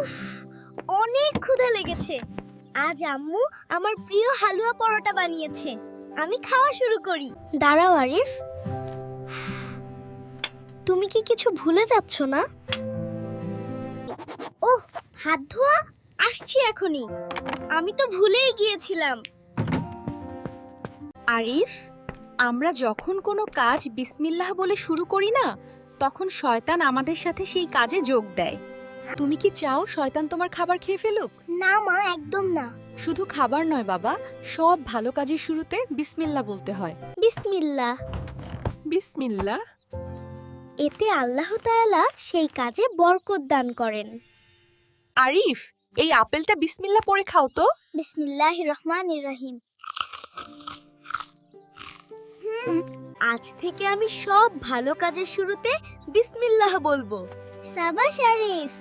উফ, অনেক ক্ষুধা লেগেছে। আজ আম্মু আমার প্রিয় হালুয়া পরোটা বানিয়েছে। আমি খাওয়া শুরু করি। দাঁড়াও আরিফ, তুমি কি কিছু ভুলে যাচ্ছ না? ওহ, হাত ধোয়া, আসছি এখনই। আমি তো ভুলেই গিয়েছিলাম। আরিফ, আমরা যখন কোনো কাজ বিসমিল্লাহ বলে শুরু করি না, তখন শয়তান আমাদের সাথে সেই কাজে যোগ দেয়। তুমি কি চাও শয়তান তোমার খাবার খেয়ে ফেলুক? না মা, একদম না। শুধু খাবার নয় বাবা, সব ভালো কাজের শুরুতে বিসমিল্লাহ বলতে হয়। বিসমিল্লাহ। বিসমিল্লাহ। এতে আল্লাহ তাআলা সেই কাজে বরকত দান করেন। আরিফ, এই আপেলটা বিসমিল্লাহ পড়ে খাও তো। বিসমিল্লাহির রহমানির রহিম। আজ থেকে আমি সব ভালো কাজের শুরুতে বিসমিল্লাহ বলবো। সাবাশ আরিফ।